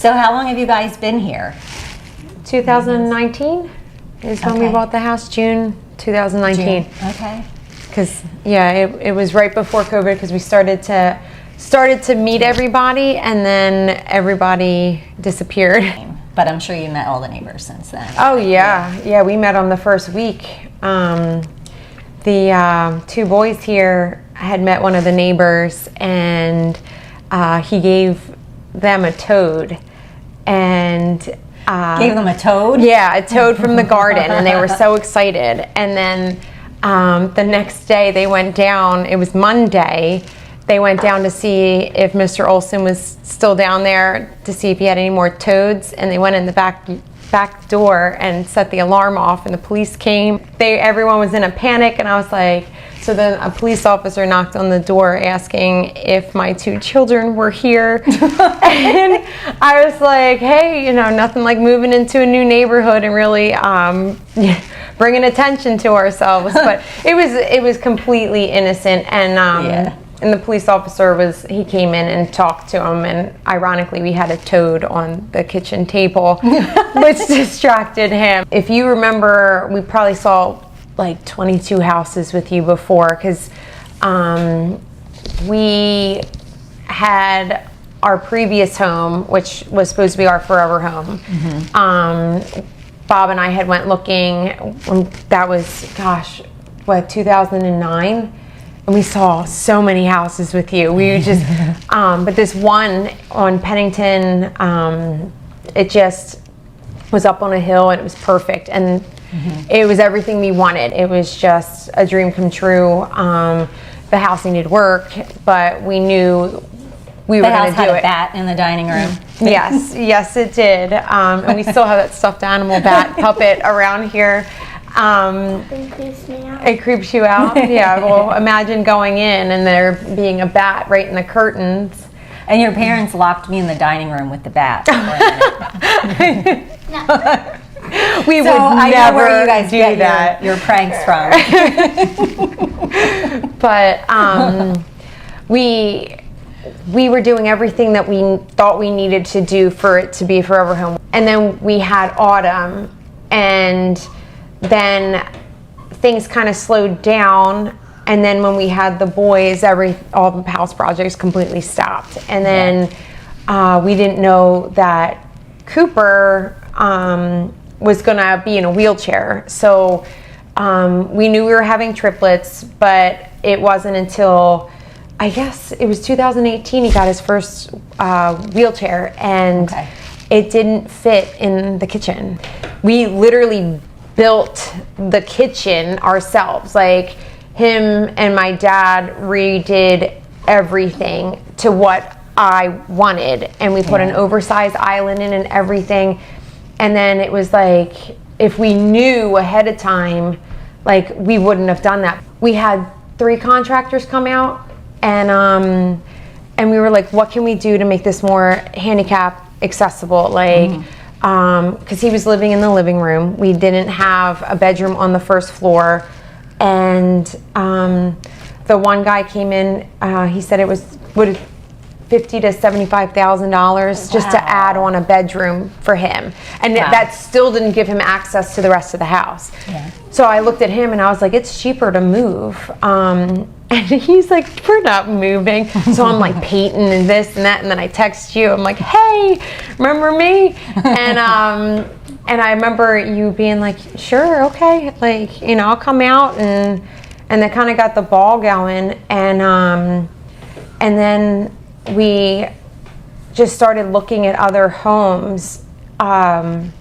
So how long have you guys been here? 2019 is when we bought the house, June 2019. June. Okay. Because it was right before COVID, because we started to meet everybody, and then everybody disappeared. But I'm sure you met all the neighbors since then. Oh yeah, we met on the first week. The two boys here had met one of the neighbors, and he gave them a toad, and gave them a toad? Yeah, a toad from the garden, and they were so excited. And then the next day they went down, it was Monday, they went down to see if Mr. Olson was still down there, to see if he had any more toads, and they went in the back door and set the alarm off, and the police came. Everyone was in a panic, and I was like, so then a police officer knocked on the door asking if my two children were here. And I was like, hey, nothing like moving into a new neighborhood and really bringing attention to ourselves. But it was completely innocent, and the police officer he came in and talked to him, and ironically we had a toad on the kitchen table, which distracted him. If you remember, we probably saw like 22 houses with you before, because we had our previous home, which was supposed to be our forever home. Bob and I had went looking, that was 2009, and we saw so many houses with you. We just but this one on Pennington, it just was up on a hill, and it was perfect, and it was everything we wanted. It was just a dream come true. The house needed work, but we knew we were going to do it. The house had a bat in the dining room. Yes, it did. And we still have that stuffed animal bat puppet around here. It creeps me out. It creeps you out? Yeah, well, imagine going in and there being a bat right in the curtains. And your parents locked me in the dining room with the bat. We would I never know where you guys do get that. Your pranks from. But we were doing everything that we thought we needed to do for it to be a forever home. And then we had autumn, and then things kind of slowed down. And then when we had the boys, all the house projects completely stopped. And then we didn't know that Cooper was going to be in a wheelchair. So we knew we were having triplets, but it wasn't until, I guess it was 2018, he got his first wheelchair, and it didn't fit in the kitchen. We literally built the kitchen ourselves. Like, him and my dad redid everything to what I wanted, and we put an oversized island in and everything. And then it was like, if we knew ahead of time, like, we wouldn't have done that. We had 3 contractors come out, and we were like, what can we do to make this more handicap accessible? Like, because he was living in the living room. We didn't have a bedroom on the first floor. And the one guy came in, he said it was $50,000 to $75,000 just to add on a bedroom for him, and that still didn't give him access to the rest of the house. So I looked at him and I was like, it's cheaper to move. And he's like, we're not moving. So I'm like painting and this and that, and then I text you, I'm like, hey, remember me? And I remember you being like, sure, okay, like, I'll come out, and that kind of got the ball going. And then we just started looking at other homes, and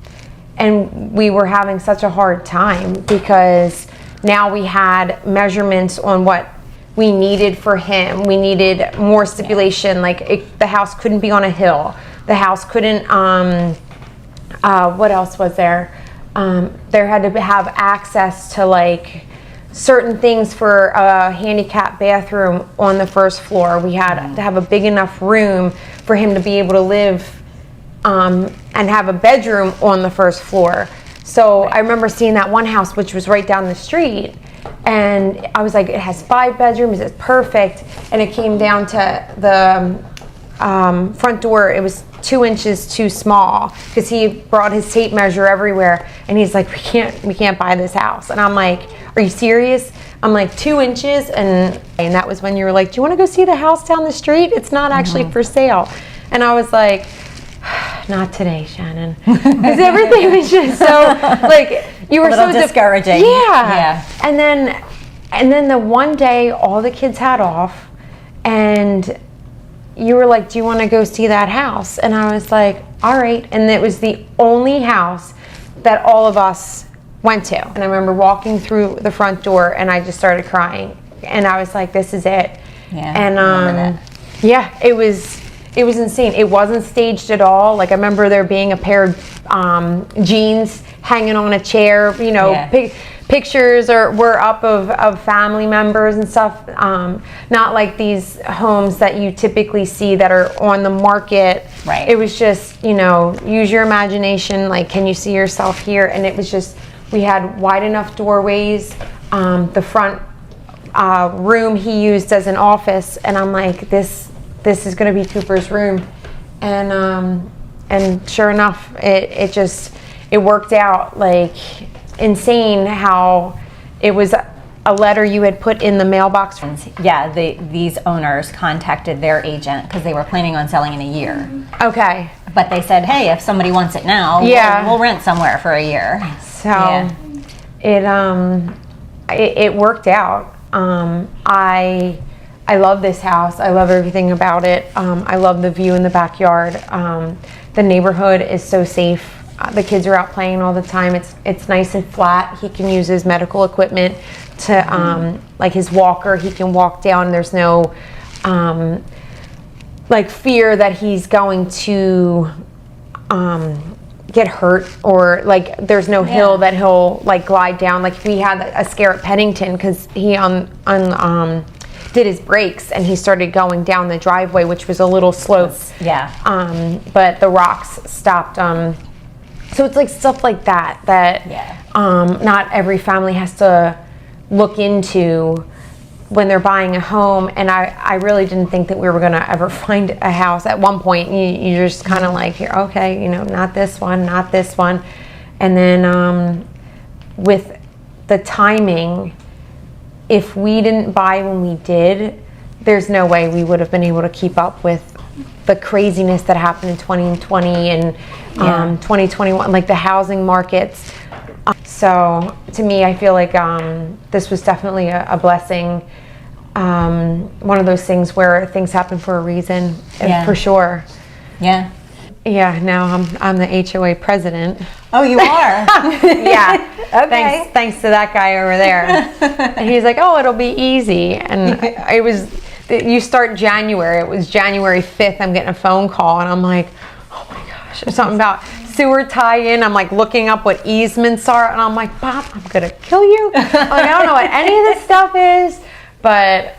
we were having such a hard time, because now we had measurements on what we needed for him. We needed more stipulation, like the house couldn't be on a hill. The house couldn't, what else was there? There had to have access to like certain things for a handicap bathroom on the first floor. We had to have a big enough room for him to be able to live and have a bedroom on the first floor. So I remember seeing that one house, which was right down the street, and I was like, it has 5 bedrooms, it's perfect. And it came down to front door, it was 2 inches too small because he brought his tape measure everywhere, and he's like, we can't buy this house. And I'm like, are you serious? I'm like, 2 inches, and that was when you were like, do you want to go see the house down the street? It's not actually for sale. And I was like, not today, Shannon, because everything was just so like you were so discouraging. Yeah. And then the one day all the kids had off, and you were like, do you want to go see that house? And I was like, all right. And it was the only house that all of us went to. And I remember walking through the front door, and I just started crying. And I was like, this is it. Yeah. And yeah, it was insane. It wasn't staged at all. Like, I remember there being a pair of jeans hanging on a chair, you know, pictures were up of family members and stuff. Not like these homes that you typically see that are on the market. Right. It was just, you know, use your imagination. Like, can you see yourself here? And it was just, we had wide enough doorways. The front room he used as an office, and I'm like, this is going to be Cooper's room. And sure enough, it worked out. Like, insane how it was a letter you had put in the mailbox. Yeah, these owners contacted their agent because they were planning on selling in a year. Okay. But they said, hey, if somebody wants it now, we'll rent somewhere for a year. So it worked out. I love this house. I love everything about it. I love the view in the backyard. The neighborhood is so safe. The kids are out playing all the time. It's nice and flat. He can use his medical equipment to, like his walker, he can walk down. There's no like fear that he's going to get hurt, or like there's no hill that he'll like glide down. Like, we had a scare at Pennington because he did his brakes, and he started going down the driveway, which was a little slope. But the rocks stopped. So it's like stuff like that not every family has to look into when they're buying a home. And I really didn't think that we were going to ever find a house. At one point, you're just kind of like, here, okay, you know, not this one. And then with the timing, if we didn't buy when we did, there's no way we would have been able to keep up with the craziness that happened in 2020 and 2021, like the housing markets. So to me, I feel like this was definitely a blessing. One of those things where things happen for a reason, for sure. Yeah. Yeah, now I'm the HOA president. Oh, you are? Yeah. Okay. Thanks to that guy over there. And he's like, oh, it'll be easy. And it was, you start January. It was January 5th. I'm getting a phone call, and I'm like, oh my gosh, there's something about sewer tie-in. I'm like looking up what easements are, and I'm like, Bob, I'm gonna kill you. I'm like, I don't know what any of this stuff is. But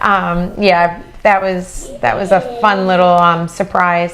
yeah, that was a fun little surprise.